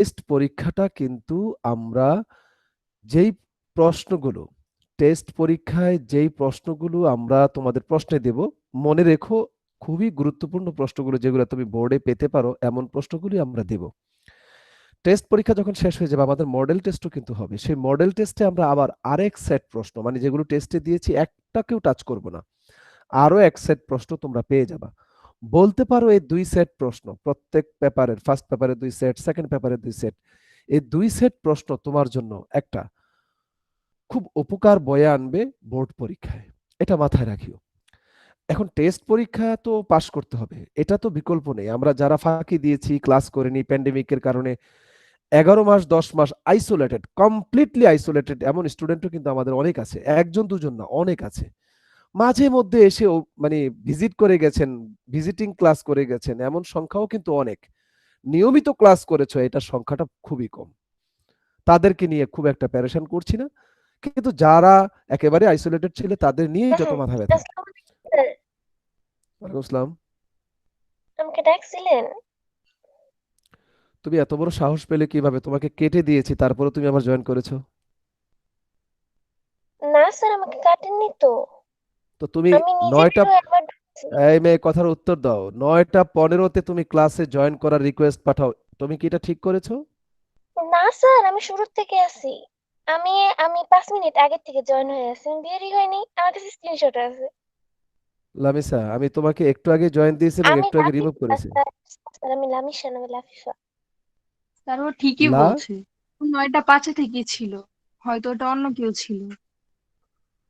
Test পরীক্ষাটা কিন্তু আমরা যেই প্রশ্নগুলো টেস্ট পরীক্ষায় যেই প্রশ্নগুলো আমরা তোমাদের প্রশ্নে দেব, মনে রেখো খুবই গুরুত্বপূর্ণ প্রশ্নগুলো যেগুলো তুমি বোর্ডে পেতে পারো এমন প্রশ্নগুলি আমরা দেব। টেস্ট পরীক্ষা যখন শেষ হয়ে যাবে আমাদের মডেল টেস্টও কিন্তু হবে। সেই মডেল টেস্টে আমরা আবার আরেক সেট প্রশ্ন, মানে যেগুলো টেস্টে দিয়েছি একটাকেও টাচ করব না, আরো এক সেট প্রশ্ন তোমরা পেয়ে যাবা। বলতে পারো এই দুই সেট প্রশ্ন প্রত্যেক পেপারের, ফার্স্ট পেপারে দুই সেট, সেকেন্ড পেপারে দুই সেট, এই দুই সেট প্রশ্ন তোমার জন্য একটা খুব উপকার বয়ে আনবে বোর্ড পরীক্ষায়, এটা মাথায় রাখিও। এখন টেস্ট পরীক্ষা তো পাশ করতে হবে, এটা তো বিকল্প নেই। আমরা যারা ফাঁকি দিয়েছি, ক্লাস করিনি প্যান্ডেমিকের কারণে, 11 মাস 10 মাস আইসোলেটেড, কমপ্লিটলি আইসোলেটেড এমন স্টুডেন্টও কিন্তু আমাদের অনেক আছে, একজন দুজন না, অনেক আছে। মাঝে মধ্যে এসে মানে ভিজিট করে গেছেন, ভিজিটিং ক্লাস করে গেছেন, এমন সংখ্যাও কিন্তু অনেক। নিয়মিত ক্লাস করেছো, এটার সংখ্যাটা খুবই কম। তাদেরকে নিয়ে খুব একটা প্যারেশান করছি না, কিন্তু যারা একেবারে আইসোলেটেড ছিল তাদের নিয়েই যত মাথা ব্যথা। আসসালামু আলাইকুম স্যার। ওয়ালাইকুম আসসালাম। আমাকে ডাকছিলেন? তুমি এত বড় সাহস পেলে কিভাবে? তোমাকে কেটে দিয়েছি তারপরে তুমি আবার জয়েন করেছো। না স্যার, আমাকে কাটেননি তো। তো তুমি আমি নিজে বের 9টা, হয়ে একবার ঢুকছি। এই মেয়ে কথার উত্তর দাও, 9টা 15-তে তুমি ক্লাসে জয়েন করার রিকোয়েস্ট পাঠাও, তুমি কি এটা ঠিক করেছো? না স্যার, আমি শুরুর থেকে আছি। আমি আমি 5 মিনিট আগে থেকে জয়েন হয়ে আছি, আমি বেরই হয়নি, আমার কাছে স্ক্রিনশট আছে। লামিসা, আমি তোমাকে একটু আগে জয়েন দিয়েছি এবং আমি একটু আগে রিমুভ লাফিফা করেছি। স্যার। স্যার আমি লামিশা নামে লাফিফা। স্যার ও ঠিকই লা বলছে। ও 9টা 5 থেকেই ছিল। হয়তো ওটা অন্য কেউ ছিল।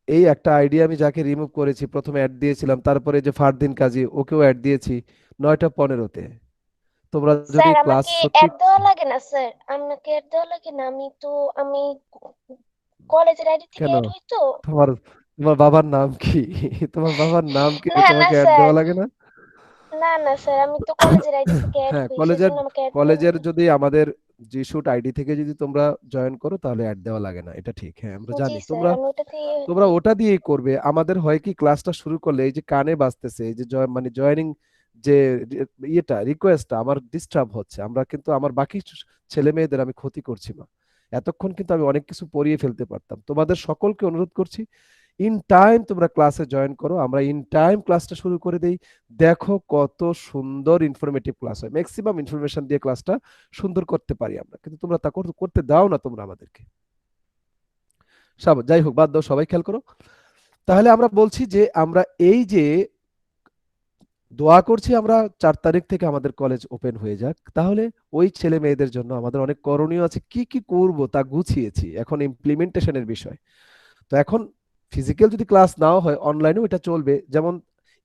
এই একটা আইডিয়া আমি যাকে রিমুভ করেছি, প্রথমে অ্যাড দিয়েছিলাম, তারপরে যে ফারদিন কাজী ওকেও অ্যাড দিয়েছি 9টা 15-তে। তোমরা যদি স্যার ক্লাস আমাকে সত্যি, অ্যাড দেওয়া লাগে না স্যার, আমাকে অ্যাড দেওয়া লাগে না। আমি কলেজের আইডি থেকে কেন? অ্যাড হই তো। তোমার তোমার বাবার নাম কি? তোমার বাবার নাম কি যে না না তোমাকে অ্যাড স্যার, দেওয়া লাগে না? না না স্যার, আমি তো কলেজের আইডি থেকে অ্যাড হ্যাঁ, হই, কলেজের সেজন্য আমাকে অ্যাড দেওয়া কলেজের লাগে। যদি আমাদের জিশুট আইডি থেকে যদি তোমরা জয়েন করো তাহলে অ্যাড দেওয়া লাগে না, এটা ঠিক। হ্যাঁ, আমরা জি জানি স্যার, তোমরা আমি ওটাতেই তোমরা ওটা দিয়েই করবে। আমাদের হয় কি, ক্লাসটা শুরু করলে এই যে কানে বাজতেছে, এই যে মানে জয়েনিং যে ইয়েটা রিকোয়েস্টটা আমার ডিস্টার্ব হচ্ছে, আমরা কিন্তু আমার বাকি ছেলে মেয়েদের আমি ক্ষতি করছি না। এতক্ষণ কিন্তু আমি অনেক কিছু পড়িয়ে ফেলতে পারতাম। তোমাদের সকলকে অনুরোধ করছি, ইন টাইম তোমরা ক্লাসে জয়েন করো, আমরা ইন টাইম ক্লাসটা শুরু করে দেই। দেখো কত সুন্দর ইনফরমেটিভ ক্লাস হয়, ম্যাক্সিমাম ইনফরমেশন দিয়ে ক্লাসটা সুন্দর করতে পারি আমরা, কিন্তু তোমরা তা করতে দাও না তোমরা আমাদেরকে। যাই হোক, বাদ দাও, সবাই খেয়াল করো। তাহলে আমরা বলছি যে আমরা এই যে দোয়া করছি আমরা 4 তারিখ থেকে আমাদের কলেজ ওপেন হয়ে যাক, তাহলে ওই ছেলে মেয়েদের জন্য আমাদের অনেক করণীয় আছে, কি কি করব তা গুছিয়েছি, এখন ইমপ্লিমেন্টেশনের বিষয়। তো এখন ফিজিক্যাল যদি ক্লাস নাও হয়, অনলাইনেও এটা চলবে। যেমন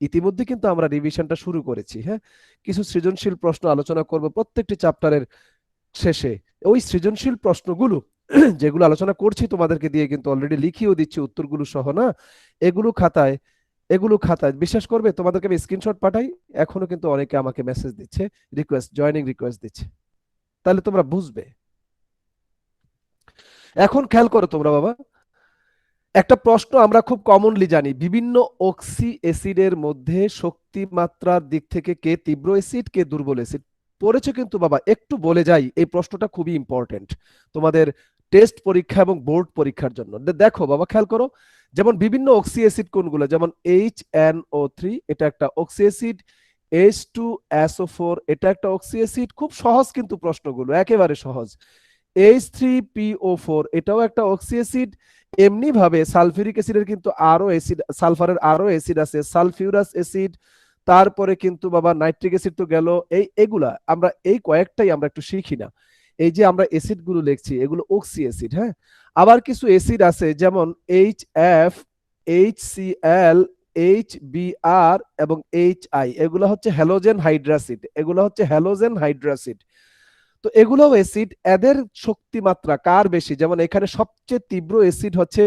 ইতিমধ্যে কিন্তু আমরা রিভিশনটা শুরু করেছি, হ্যাঁ, কিছু সৃজনশীল প্রশ্ন আলোচনা করব প্রত্যেকটি চ্যাপ্টারের শেষে। ওই সৃজনশীল প্রশ্নগুলো যেগুলো আলোচনা করছি তোমাদেরকে দিয়ে কিন্তু অলরেডি লিখিয়েও দিচ্ছি উত্তরগুলো সহ, না, এগুলো খাতায়, এগুলো খাতায়, বিশ্বাস করবে তোমাদেরকে আমি স্ক্রিনশট পাঠাই, এখনো কিন্তু অনেকে আমাকে মেসেজ দিচ্ছে, রিকোয়েস্ট, জয়েনিং রিকোয়েস্ট দিচ্ছে, তাহলে তোমরা বুঝবে। এখন খেয়াল করো তোমরা বাবা, একটা প্রশ্ন আমরা খুব কমনলি জানি, বিভিন্ন অক্সি অ্যাসিডের মধ্যে শক্তি মাত্রার দিক থেকে কে তীব্র অ্যাসিড কে দুর্বল অ্যাসিড পড়েছো কিন্তু বাবা, একটু বলে যাই, এই প্রশ্নটা খুবই ইম্পর্টেন্ট তোমাদের টেস্ট পরীক্ষা এবং বোর্ড পরীক্ষার জন্য। দেখো বাবা, খেয়াল করো, যেমন বিভিন্ন অক্সি অ্যাসিড কোনগুলো, যেমন HNO3 এটা একটা অক্সি অ্যাসিড, H2SO4 এটা একটা অক্সি অ্যাসিড, খুব সহজ কিন্তু প্রশ্নগুলো, একেবারে সহজ। H3PO4 এটাও একটা অক্সি অ্যাসিড। এমনি ভাবে সালফিউরিক অ্যাসিডের কিন্তু আরো অ্যাসিড, সালফারের আরো অ্যাসিড আছে, সালফিউরাস অ্যাসিড। তারপরে কিন্তু বাবা নাইট্রিক অ্যাসিড তো গেল, এগুলা আমরা এই কয়েকটাই আমরা একটু শিখি না। এই যে আমরা অ্যাসিড গুলো লিখছি এগুলো অক্সি অ্যাসিড, হ্যাঁ। আবার কিছু অ্যাসিড আছে যেমন HF, HCl, HBr এবং HI, এগুলো হচ্ছে হ্যালোজেন হাইড্রাসিড, এগুলো হচ্ছে হ্যালোজেন হাইড্রাসিড। তো এগুলো অ্যাসিড, এদের শক্তি মাত্রা কার বেশি, যেমন এখানে সবচেয়ে তীব্র অ্যাসিড হচ্ছে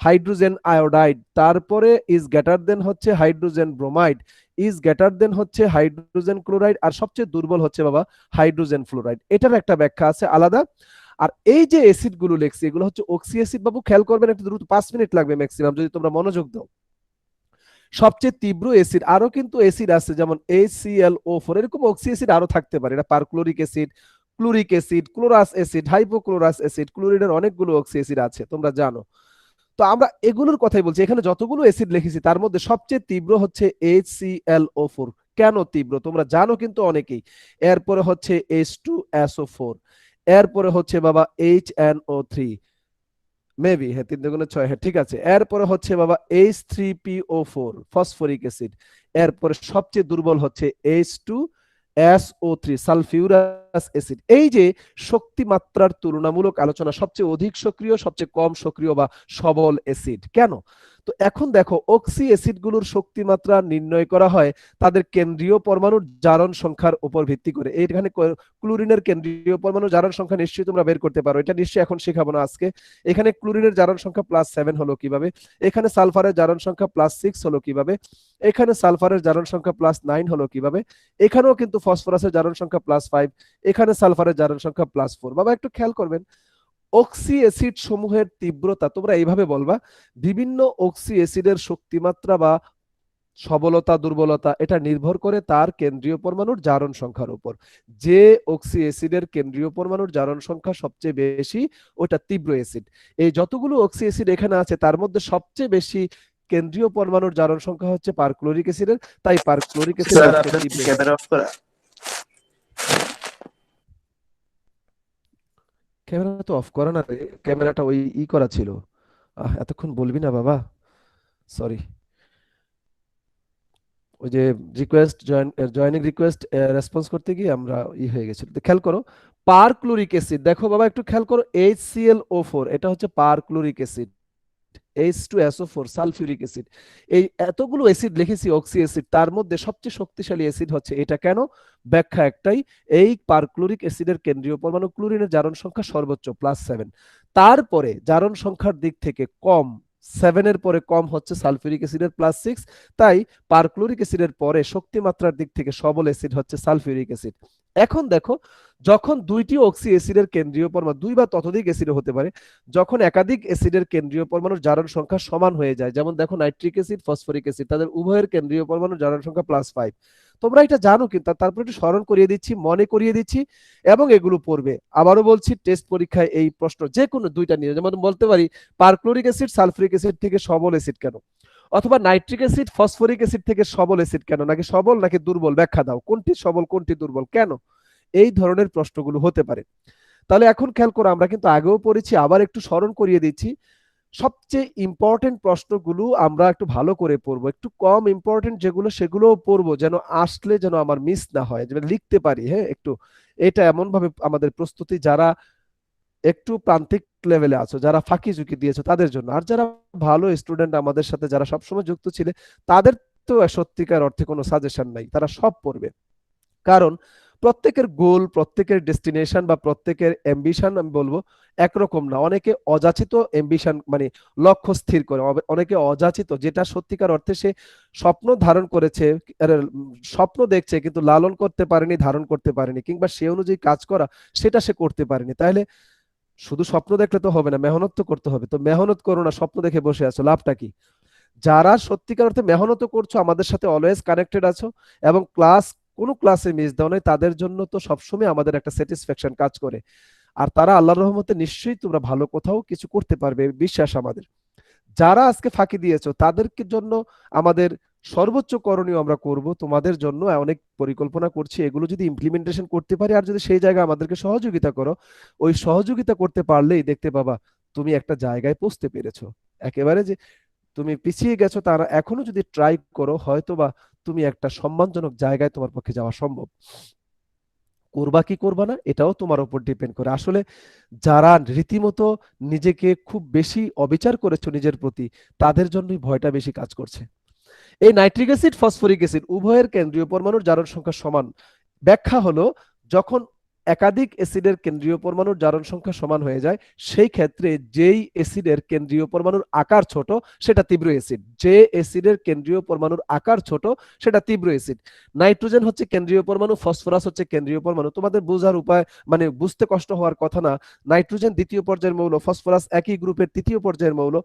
হাইড্রোজেন আয়োডাইড, তারপরে ইজ গ্রেটার দেন হচ্ছে hydrogen bromide, is greater than হচ্ছে হাইড্রোজেন ক্লোরাইড, আর সবচেয়ে দুর্বল হচ্ছে বাবা হাইড্রোজেন ফ্লোরাইড। এটার একটা ব্যাখ্যা আছে আলাদা। আর এই যে অ্যাসিড গুলো লেখছি এগুলো হচ্ছে অক্সি অ্যাসিড, বাবু খেয়াল করবেন একটু দ্রুত, 5 মিনিট লাগবে ম্যাক্সিমাম যদি তোমরা মনোযোগ দাও। সবচেয়ে তীব্র অ্যাসিড, আরো কিন্তু অ্যাসিড আছে যেমন HClO4, এরকম অক্সি অ্যাসিড আরো থাকতে পারে, এটা perchloric acid, chloric acid, chlorous acid, hypochlorous acid, ক্লোরিনের অনেকগুলো অক্সি অ্যাসিড আছে, তোমরা জানো। তো আমরা এগুলোর কথাই বলছি। এখানে যতগুলো অ্যাসিড লিখেছি তার মধ্যে সবচেয়ে তীব্র হচ্ছে HClO4। কেন তীব্র তোমরা জানো কিন্তু অনেকেই। এরপরে হচ্ছে H2SO4, এরপরে হচ্ছে বাবা HNO3, মেবি, হ্যাঁ 3 দুগুণে 6, হ্যাঁ ঠিক আছে। এরপরে হচ্ছে বাবা H3PO4, ফসফরিক অ্যাসিড। এরপরে সবচেয়ে দুর্বল হচ্ছে H2SO3, সালফিউরাস অ্যাসিড। এই যে শক্তি মাত্রার তুলনামূলক আলোচনা, সবচেয়ে অধিক সক্রিয়, সবচেয়ে কম সক্রিয় বা সবল অ্যাসিড কেন। তো এখন দেখো অক্সি অ্যাসিডগুলোর শক্তি মাত্রা নির্ণয় করা হয় তাদের কেন্দ্রীয় পরমাণুর জারণ সংখ্যার উপর ভিত্তি করে। এইখানে ক্লোরিনের কেন্দ্রীয় পরমাণুর জারণ সংখ্যা নিশ্চয়ই তোমরা বের করতে পারো, এটা নিশ্চয়ই এখন শেখাবো না আজকে। এখানে ক্লোরিনের জারণ সংখ্যা +7 হলো কিভাবে, এখানে সালফারের জারণ সংখ্যা +6 হলো কিভাবে, এখানে সালফারের জারণ সংখ্যা +9 হলো কিভাবে, এখানেও কিন্তু ফসফরাসের জারণ সংখ্যা +5, এখানে সালফারের জারণ সংখ্যা +4। বাবা একটু খেয়াল করবেন, অক্সি অ্যাসিড সমূহের তীব্রতা তোমরা এইভাবে বলবা, বিভিন্ন অক্সি অ্যাসিডের শক্তিমাত্রা বা সবলতা দুর্বলতা এটা নির্ভর করে তার কেন্দ্রীয় পরমাণুর জারণ সংখ্যার উপর। যে অক্সি অ্যাসিডের কেন্দ্রীয় পরমাণুর জারণ সংখ্যা সবচেয়ে বেশি ওটা তীব্র অ্যাসিড। এই যতগুলো অক্সি অ্যাসিড এখানে আছে তার মধ্যে সবচেয়ে বেশি কেন্দ্রীয় পরমাণুর জারণ সংখ্যা হচ্ছে পারক্লোরিক অ্যাসিডের, তাই পারক্লোরিক অ্যাসিড স্যার সবচেয়ে আপনার তীব্র। ক্যামেরা অফ করা। ক্যামেরা তো অফ করা না রে, ক্যামেরাটা ওই করা ছিল। এতক্ষণ বলবি না বাবা, সরি। ওই যে রিকোয়েস্ট জয়েনিং রিকোয়েস্ট রেসপন্স করতে গিয়ে আমরা হয়ে গেছিল। তো খেয়াল করো পারক্লোরিক অ্যাসিড, দেখো বাবা একটু খেয়াল করো, HClO4 এটা হচ্ছে perchloric acid, H2SO4 sulphuric acid. এই এতগুলো অ্যাসিড লিখেছি অক্সি অ্যাসিড, তার মধ্যে সবচেয়ে শক্তিশালী অ্যাসিড হচ্ছে এটা। কেন? ব্যাখ্যা একটাই, এই পারক্লোরিক অ্যাসিডের কেন্দ্রীয় পরমাণু ক্লোরিনের জারণ সংখ্যা সর্বোচ্চ +7, তারপরে জারণ সংখ্যার দিক থেকে কম, 7 এর পরে কম হচ্ছে সালফিউরিক অ্যাসিডের +6, তাই পারক্লোরিক অ্যাসিডের পরে শক্তিমাত্রার দিক থেকে সবল অ্যাসিড হচ্ছে সালফিউরিক অ্যাসিড। এখন দেখো যখন দুইটি অক্সি অ্যাসিডের কেন্দ্রীয় পরমাণু, দুই বা ততোধিক অ্যাসিড হতে পারে, যখন একাধিক অ্যাসিডের কেন্দ্রীয় পরমাণুর জারণ সংখ্যা সমান হয়ে যায়, যেমন দেখো নাইট্রিক অ্যাসিড ফসফরিক অ্যাসিড তাদের উভয়ের কেন্দ্রীয় পরমাণুর জারণ সংখ্যা +5। তোমরা এটা জানো কিন্তু তারপরে একটু স্মরণ করিয়ে দিচ্ছি, মনে করিয়ে দিচ্ছি, এবং এগুলো পড়বে। আবারও বলছি টেস্ট পরীক্ষায় এই প্রশ্ন যে কোনো দুইটা নিয়ে, যেমন বলতে পারি পারক্লোরিক অ্যাসিড সালফিউরিক অ্যাসিড থেকে সবল অ্যাসিড কেন, অথবা নাইট্রিক অ্যাসিড ফসফরিক অ্যাসিড থেকে সবল অ্যাসিড কেন, নাকি সবল নাকি দুর্বল ব্যাখ্যা দাও, কোনটি সবল কোনটি দুর্বল কেন, এই ধরনের প্রশ্নগুলো হতে পারে। তাহলে এখন খেয়াল করো, আমরা কিন্তু আগেও পড়েছি, আবার একটু স্মরণ করিয়ে দিচ্ছি। সবচেয়ে ইম্পর্টেন্ট প্রশ্নগুলো আমরা একটু ভালো করে পড়বো, একটু কম ইম্পর্টেন্ট যেগুলো সেগুলোও পড়বো, যেন আসলে যেন আমার মিস না হয়, যেন লিখতে পারি। হ্যাঁ একটু এটা এমন ভাবে আমাদের প্রস্তুতি, যারা একটু প্রান্তিক লেভেলে আছো, যারা ফাঁকি ঝুঁকি দিয়েছো তাদের জন্য, আর যারা ভালো স্টুডেন্ট আমাদের সাথে যারা সবসময় যুক্ত ছিলে তাদের তো সত্যিকার অর্থে কোনো সাজেশন নাই, তারা সব পড়বে। কারণ প্রত্যেকের গোল, প্রত্যেকের ডেস্টিনেশন বা প্রত্যেকের অ্যাম্বিশন আমি বলবো একরকম না। অনেকে অযাচিত অ্যাম্বিশন মানে লক্ষ্য স্থির করে, অনেকে অযাচিত যেটা সত্যিকার অর্থে সে স্বপ্ন ধারণ করেছে, স্বপ্ন দেখছে কিন্তু লালন করতে পারেনি, ধারণ করতে পারেনি, কিংবা সে অনুযায়ী কাজ করা সেটা সে করতে পারেনি। তাহলে শুধু স্বপ্ন দেখলে তো হবে না, মেহনত তো করতে হবে। তো মেহনত করো না, স্বপ্ন দেখে বসে আছো, লাভটা কি? যারা সত্যিকার অর্থে মেহনত করছো, আমাদের সাথে অলওয়েজ কানেক্টেড আছো এবং কোনো ক্লাসে মিস দাও নাই, তাদের জন্য তো সবসময় আমাদের একটা স্যাটিসফ্যাকশন কাজ করে। আর তারা আল্লাহর রহমতে নিশ্চয়ই তোমরা ভালো কোথাও কিছু করতে পারবে, বিশ্বাস আমাদের। যারা আজকে ফাঁকি দিয়েছো তাদেরকে জন্য আমাদের সর্বোচ্চ করণীয় আমরা করব, তোমাদের জন্য অনেক পরিকল্পনা করছি, এগুলো যদি ইমপ্লিমেন্টেশন করতে পারি আর যদি সেই জায়গায় আমাদেরকে সহযোগিতা করো, ওই সহযোগিতা করতে পারলেই দেখতে পাবা তুমি একটা জায়গায় পৌঁছতে পেরেছো। একেবারে যে তুমি পিছিয়ে গেছো তারা এখনো যদি ট্রাই করো, হয়তোবা তুমি একটা সম্মানজনক জায়গায় তোমার পক্ষে যাওয়া সম্ভব। করবা কি করবা না এটাও তোমার উপর ডিপেন্ড করে। আসলে যারা রীতিমতো নিজেকে খুব বেশি অবিচার করেছো নিজের প্রতি, তাদের জন্যই ভয়টা বেশি কাজ করছে। এই নাইট্রিক অ্যাসিড ফসফরিক অ্যাসিড উভয়ের কেন্দ্রীয় পরমাণুর জারণ সংখ্যা সমান। ব্যাখ্যা হলো যখন একাধিক অ্যাসিডের কেন্দ্রীয় পরমাণুর জারণ সংখ্যা সমান হয়ে যায়, সেই ক্ষেত্রে যেই অ্যাসিডের কেন্দ্রীয় পরমাণুর আকার ছোট সেটা তীব্র অ্যাসিড, যে অ্যাসিডের কেন্দ্রীয় পরমাণুর আকার ছোট সেটা তীব্র অ্যাসিড। নাইট্রোজেন হচ্ছে কেন্দ্রীয় পরমাণু, ফসফরাস হচ্ছে কেন্দ্রীয় পরমাণু। তোমাদের বোঝার উপায় মানে বুঝতে কষ্ট হওয়ার কথা না, নাইট্রোজেন দ্বিতীয় পর্যায়ের মৌল, ফসফরাস একই গ্রুপের তৃতীয় পর্যায়ের মৌল,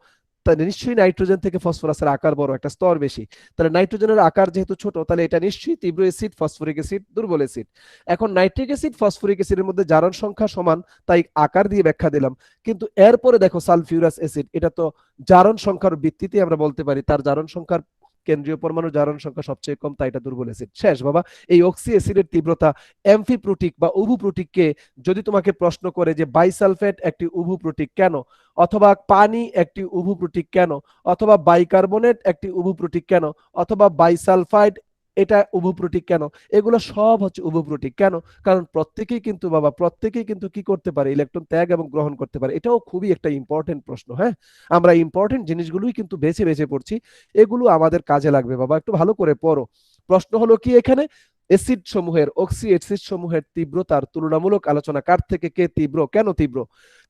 তাহলে নিশ্চয়ই নাইট্রোজেন থেকে ফসফরাসের আকার বড়, একটা স্তর বেশি। তাহলে নাইট্রোজেনের আকার যেহেতু ছোট, তাহলে এটা নিশ্চয়ই তীব্র অ্যাসিড, ফসফরিক অ্যাসিড, দুর্বল অ্যাসিড। এখন নাইট্রিক অ্যাসিড, ফসফরিক অ্যাসিডের মধ্যে জারণ সংখ্যা সমান, তাই আকার দিয়ে ব্যাখ্যা দিলাম। কিন্তু এরপরে দেখো সালফিউরাস অ্যাসিড, এটা তো জারণ সংখ্যার ভিত্তিতে আমরা বলতে পারি তার জারণ সংখ্যার কেন্দ্রীয় পরমাণুর জারণ সংখ্যা সবচেয়ে কম, তাই এটা দুর্বল অ্যাসিড। শেষ বাবা। এই অক্সি অ্যাসিডের তীব্রতা অ্যামফিপ্রোটিক বা উভুপ্রোটিককে যদি তোমাকে প্রশ্ন করে যে বাইসালফেট একটি উভুপ্রোটিক কেন, অথবা পানি একটি উভুপ্রোটিক কেন, অথবা বাইকার্বনেট একটি উভুপ্রোটিক কেন, অথবা বাইসালফাইড এটা উভুপ্রোটিক কেন, এগুলো সব হচ্ছে উভুপ্রোটিক। কেন? কারণ প্রত্যেকেই কিন্তু বাবা, প্রত্যেকেই কিন্তু কি করতে পারে, ইলেকট্রন ত্যাগ এবং গ্রহণ করতে পারে। এটাও খুবই একটা ইম্পর্টেন্ট প্রশ্ন। হ্যাঁ, আমরা ইম্পর্টেন্ট জিনিসগুলোই কিন্তু বেছে বেছে পড়ছি, এগুলো আমাদের কাজে লাগবে বাবা, একটু ভালো করে পড়ো। প্রশ্ন হলো কি এখানে, অ্যাসিড সমূহের, অক্সি অ্যাসিড সমূহের তীব্রতার তুলনামূলক আলোচনা, কার থেকে কে তীব্র, কেন তীব্র,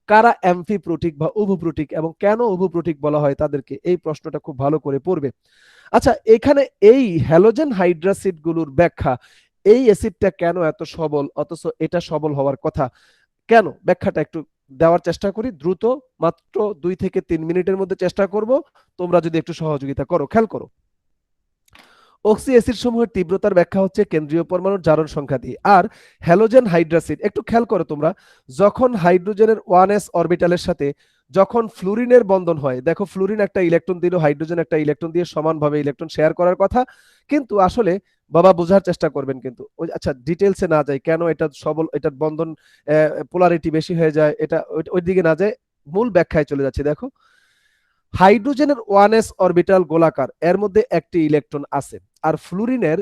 কারা অ্যামফিপ্রোটিক বা উভুপ্রোটিক, এবং কেন উভুপ্রোটিক বলা হয় তাদেরকে, এই প্রশ্নটা খুব ভালো করে পড়বে। আচ্ছা, এখানে এই হ্যালোজেন হাইড্রাসিড গুলোর ব্যাখ্যা, এই অ্যাসিডটা কেন এত সবল অথচ এটা সবল হওয়ার কথা, কেন, ব্যাখ্যাটা একটু দেওয়ার চেষ্টা করি দ্রুত, মাত্র 2 থেকে 3 মিনিটের মধ্যে চেষ্টা করব, তোমরা যদি একটু সহযোগিতা করো। খেয়াল করো, অক্সি অ্যাসিড সমূহের তীব্রতার ব্যাখ্যা হচ্ছে কেন্দ্রীয় পরমাণুর জারণ সংখ্যা দিয়ে। আর হ্যালোজেন হাইড্রাসিড, একটু খেয়াল করো তোমরা, যখন হাইড্রোজেনের 1s অরবিটালের সাথে যখন ফ্লুরিনের বন্ধন হয়, দেখো ফ্লুরিন একটা ইলেকট্রন দিল, হাইড্রোজেন একটা ইলেকট্রন দিয়ে সমানভাবে ইলেকট্রন শেয়ার করার কথা, কিন্তু আসলে বাবা বোঝার চেষ্টা করবেন কিন্তু, আচ্ছা ডিটেলসে না যাই, কেন এটা সবল, এটার বন্ধন পোলারিটি বেশি হয়ে যায়, এটা ওই দিকে না যায়, মূল ব্যাখ্যায় চলে যাচ্ছে। দেখো, হাইড্রোজেনের 1s অরবিটাল গোলাকার, এর মধ্যে একটি ইলেকট্রন আছে, আর ফ্লুরিনের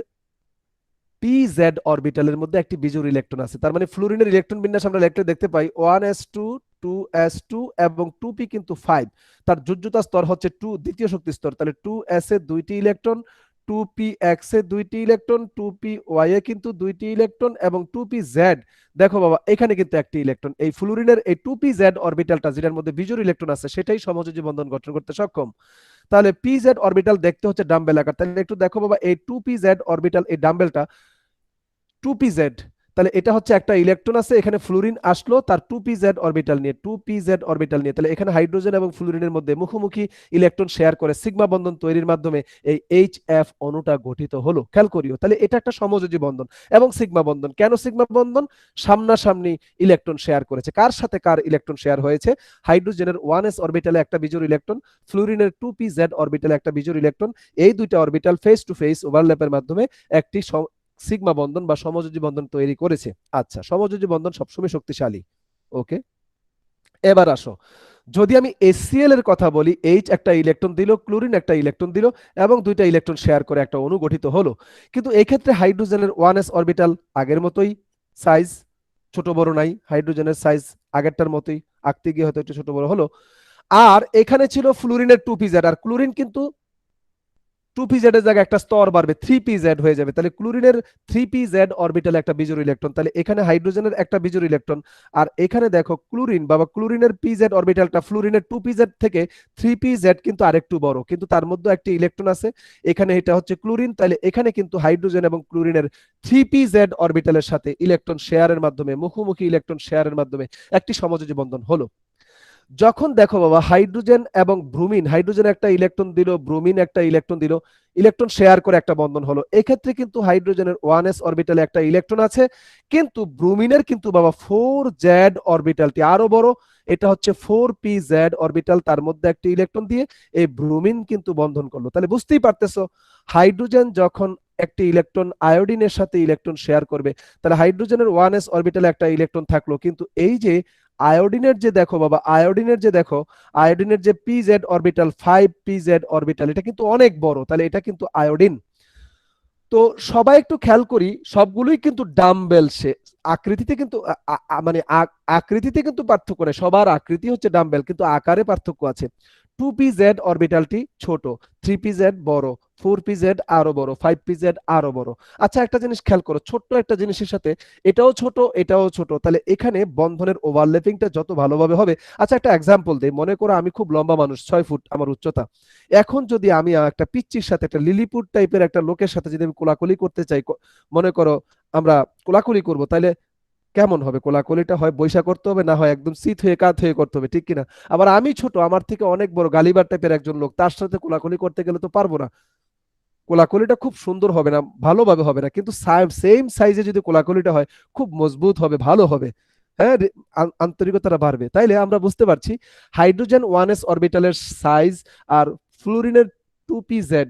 pz অরবিটালের মধ্যে একটি বিজোড় ইলেকট্রন আছে। তার মানে ফ্লুরিনের ইলেকট্রন বিন্যাস আমরা লিখলে দেখতে পাই 1s2 2s2 এবং 2p কিন্তু 5, তার যোজ্যতা স্তর হচ্ছে 2, দ্বিতীয় শক্তি স্তর, তাহলে 2s এ 2টি ইলেকট্রন, 2px এ 2টি ইলেকট্রন, 2py এ কিন্তু 2টি ইলেকট্রন, এবং 2pz, দেখো বাবা এখানে কিন্তু একটি ইলেকট্রন। এই ফ্লুরিনের এই 2pz অরবিটালটা যেটার মধ্যে বিজোড় ইলেকট্রন আছে, সেটাই সমযোজী বন্ধন গঠন করতে সক্ষম। তাহলে pz অরবিটাল দেখতে হচ্ছে ডাম্বেল আকার, তাহলে একটু দেখো বাবা, এই 2pz অরবিটাল, এই ডাম্বেলটা 2pz, তাহলে এটা হচ্ছে একটা ইলেকট্রন আছে এখানে, ফ্লুরিন আসলো তার 2pz অরবিটাল নিয়ে, 2pz অরবিটাল নিয়ে, তাহলে এখানে হাইড্রোজেন এবং ফ্লুরিনের মধ্যে মুখোমুখি ইলেকট্রন শেয়ার করে সিগমা বন্ধন তৈরির মাধ্যমে এই HF অণুটা গঠিত হলো। খেয়াল করিও, তাহলে এটা একটা সমযোজী বন্ধন এবং সিগমা বন্ধন। কেন সিগমা বন্ধন? সামনাসামনি ইলেকট্রন শেয়ার করেছে। কার সাথে কার ইলেকট্রন শেয়ার হয়েছে? হাইড্রোজেনের 1s অরবিটালে একটা বিজোড় ইলেকট্রন, ফ্লুরিনের 2pz অরবিটালে একটা বিজোড় ইলেকট্রন, এই দুইটা অরবিটাল ফেস টু ফেস ওভারল্যাপের মাধ্যমে একটি সিগমা বন্ধন বা সমযোজী বন্ধন তৈরি করেছে। আচ্ছা, সমযোজী বন্ধন সবসময় শক্তিশালী। ওকে, এবার আসো, যদি আমি HCl এর কথা বলি, H একটা ইলেকট্রন দিল, ক্লোরিন একটা ইলেকট্রন দিল, এবং দুইটা ইলেকট্রন শেয়ার করে একটা অণু গঠিত হলো। কিন্তু এই ক্ষেত্রে হাইড্রোজেনের 1s অরবিটাল আগের মতোই সাইজ, ছোট বড় নাই, হাইড্রোজেনের সাইজ আগেরটার মতোই, আঁকতে গিয়ে হয়তো একটু ছোট বড় হলো। আর এখানে ছিল ফ্লুরিনের 2pz, আর ক্লোরিন কিন্তু 2pz এর জায়গায় একটা স্তর বাড়বে, 3pz হয়ে যাবে। তাহলে ক্লোরিনের 3pz অরবিটালে একটা বিজোড় ইলেকট্রন, তাহলে এখানে হাইড্রোজেনের একটা বিজোড় ইলেকট্রন, আর এখানে দেখো ক্লোরিন বাবা, ক্লোরিনের pz অরবিটালটা ফ্লুরিনের 2pz থেকে 3pz কিন্তু আরেকটু বড়, কিন্তু তার মধ্যে একটি ইলেকট্রন আছে, এখানে এটা হচ্ছে ক্লোরিন, তাহলে এখানে কিন্তু হাইড্রোজেন এবং ক্লোরিনের 3pz অরবিটালের সাথে ইলেকট্রন শেয়ারের মাধ্যমে, মুখোমুখি ইলেকট্রন শেয়ারের মাধ্যমে একটি সমযোজী বন্ধন হলো। যখন দেখো বাবা হাইড্রোজেন এবং ব্রোমিন, হাইড্রোজেন একটা ইলেকট্রন দিল, ব্রোমিন একটা ইলেকট্রন দিল, ইলেকট্রন শেয়ার করে একটা বন্ধন হলো। এক্ষেত্রে কিন্তু হাইড্রোজেনের 1s অরবিটালে একটা ইলেকট্রন আছে, কিন্তু ব্রোমিনের কিন্তু বাবা 4z অরবিটালটি আরো বড়, এটা হচ্ছে 4pz অরবিটাল, তার মধ্যে একটি ইলেকট্রন দিয়ে এই ব্রোমিন কিন্তু বন্ধন করলো। তাহলে বুঝতেই পারতেছো, হাইড্রোজেন যখন একটি ইলেকট্রন আয়োডিনের সাথে ইলেকট্রন শেয়ার করবে, তাহলে হাইড্রোজেনের 1s অরবিটালে একটা ইলেকট্রন থাকলো, কিন্তু এই যে আয়োডিনের যে দেখো বাবা, আয়োডিনের যে দেখো, আয়োডিনের যে pz অরবিটাল 5pz অরবিটাল, এটা কিন্তু অনেক বড়, তাহলে এটা কিন্তু আয়োডিন। তো সবাই একটু খেয়াল করি, সবগুলোই কিন্তু ডাম্বেল সে আকৃতিতে, কিন্তু মানে আকৃতিতে কিন্তু পার্থক্য নেই, সবার আকৃতি হচ্ছে ডাম্বেল, কিন্তু আকারে পার্থক্য আছে। 2pz অরবিটালটি ছোট, 3pz বড়, 4pz আরো বড়, 5pz আরো বড়। আচ্ছা, একটা জিনিস খেয়াল করো, ছোট্ট একটা জিনিসের সাথে এটাও ছোট এটাও ছোট, তাহলে এখানে বন্ধনের ওভারল্যাপিংটা যত ভালোভাবে হবে। আচ্ছা, একটা এক্সাম্পল দেই, মনে করো আমি খুব লম্বা মানুষ, 6 ফুট আমার উচ্চতা, এখন যদি আমি একটা পিচ্চির সাথে, একটা লিলিপুট টাইপের একটা লোকের সাথে যদি আমি কোলাকুলি করতে চাই, মনে করো আমরা কোলাকুলি করব, তাহলে কেমন হবে? কোলাকুলিটা হয় বৈশা করতে হবে, না হয় একদম চিত হয়ে কাত হয়ে করতে হবে, ঠিক কিনা? আবার আমি ছোট, আমার থেকে অনেক বড় গালিবার টাইপের একজন লোক, তার সাথে কোলাকুলি করতে গেলে তো পারবো না। কোলাকুলিটা খুব সুন্দর হবে না, ভালোভাবে হবে না, কিন্তু সেম সাইজে যদি কোলাকুলিটা হয় খুব মজবুত হবে, ভালো হবে। হ্যাঁ, আন্তরিকতাটা বাড়বে। তাইলে আমরা বুঝতে পারছি হাইড্রোজেন 1s অরবিটালের সাইজ আর ফ্লুরিনের 2pz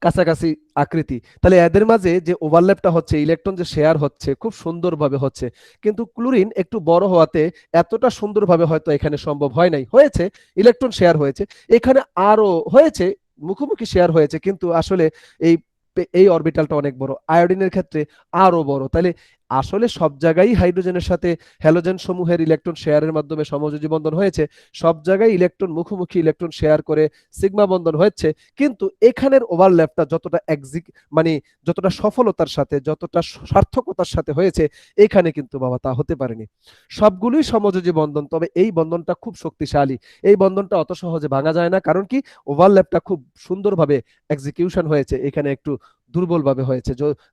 কাছাকাছি আকৃতি। তাহলে এদের মাঝে যে ওভারল্যাপটা হচ্ছে, ইলেকট্রন যে শেয়ার হচ্ছে খুব সুন্দরভাবে হচ্ছে, কিন্তু ক্লোরিন একটু বড় হওয়াতে এতটা সুন্দরভাবে হয়তো এখানে সম্ভব হয় নাই। হয়েছে, ইলেকট্রন শেয়ার হয়েছে, এখানে আরো হয়েছে, মুখোমুখি শেয়ার হয়েছে, কিন্তু আসলে এই এই অরবিটালটা অনেক বড়, আয়োডিনের ক্ষেত্রে আরো বড়। তাহলে আসলে সব জায়গায় হাইড্রোজেনের সাথে হ্যালোজেন সমূহের ইলেকট্রন শেয়ারের মাধ্যমে সমযোজী বন্ধন হয়েছে, সব জায়গায় ইলেকট্রন মুখোমুখি ইলেকট্রন শেয়ার করে সিগমা বন্ধন হচ্ছে, কিন্তু এখানের ওভারল্যাপটা যতটা মানে যতটা সফলতার সাথে, যতটা সার্থকতার সাথে হয়েছে, এখানে কিন্তু বাবা তা হতে পারেনি। সবগুলোই সমযোজী বন্ধন, তবে এই বন্ধনটা খুব শক্তিশালী, এই বন্ধনটা অত সহজে ভাঙা যায় না। কারণ কি, ওভারল্যাপটা খুব সুন্দরভাবে এক্সিকিউশন হয়েছে, এখানে একটু দুর্বলভাবে হয়েছে।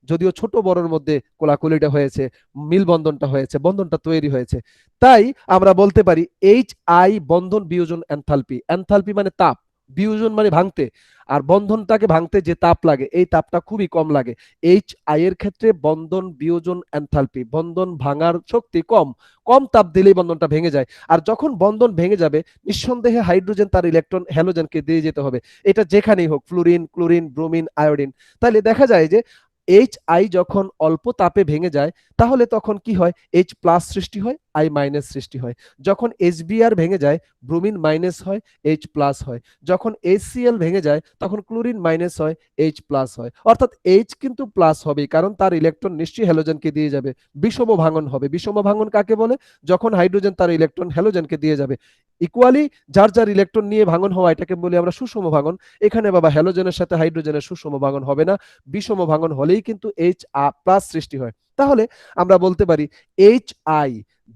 যদিও ছোট বড়র মধ্যে কোলাকুলিটা হয়েছে, মিল বন্ধনটা হয়েছে, বন্ধনটা তৈরি হয়েছে। তাই আমরা বলতে পারি এইচ আই বন্ধন বিয়োজন এনথালপি, এনথালপি মানে তাপ, বিয়োজন মানে ভাঙতে, আর বন্ধনটাকে ভাঙতে যে তাপ লাগে এই তাপটা খুবই কম লাগে। এইচ আই এর ক্ষেত্রে বন্ধন বিয়োজন এনথালপি, বন্ধন ভাঙার শক্তি কম, কম তাপ দিলেই বন্ধনটা ভেঙে যায়। আর যখন বন্ধন ভেঙে যাবে, নিঃসন্দেহে হাইড্রোজেন তার ইলেকট্রন হ্যালোজেনকে দিয়ে যেতে হবে, এটা যেখানেই হোক, ফ্লুরিন, ক্লোরিন, ব্রোমিন, আয়োডিন। তাহলে দেখা যায় যে এইচ আই যখন অল্প তাপে ভেঙে যায়, তাহলে তখন কি হয়, এইচ প্লাস সৃষ্টি হয়, আই মাইনাস সৃষ্টি হয়। যখন এইচবিআর ভেঙে যায়, ব্রোমিন মাইনাস হয়, এইচ প্লাস হয়। যখন এইচসিএল ভেঙে যায়, তখন ক্লোরিন মাইনাস হয়, এইচ প্লাস হয়। অর্থাৎ এইচ কিন্তু প্লাস হবে, কারণ তার ইলেকট্রন নিশ্চয়ই হ্যালোজেনকে দিয়ে যাবে, বিষম ভাঙন হবে। বিষম ভাঙন কাকে বলে? যখন হাইড্রোজেন তার ইলেকট্রন হ্যালোজেনকে দিয়ে যাবে, ইকুয়ালি যার যার ইলেকট্রন নিয়ে ভাঙন হওয়া, এটাকে বলি আমরা সুষম ভাঙন। এখানে বাবা হ্যালোজেনের সাথে হাইড্রোজেনের সুষম ভাঙন হবে না, বিষম ভাঙন হলেই কিন্তু এইচ প্লাস সৃষ্টি হয়। তাহলে আমরা বলতে পারি এইচ আই,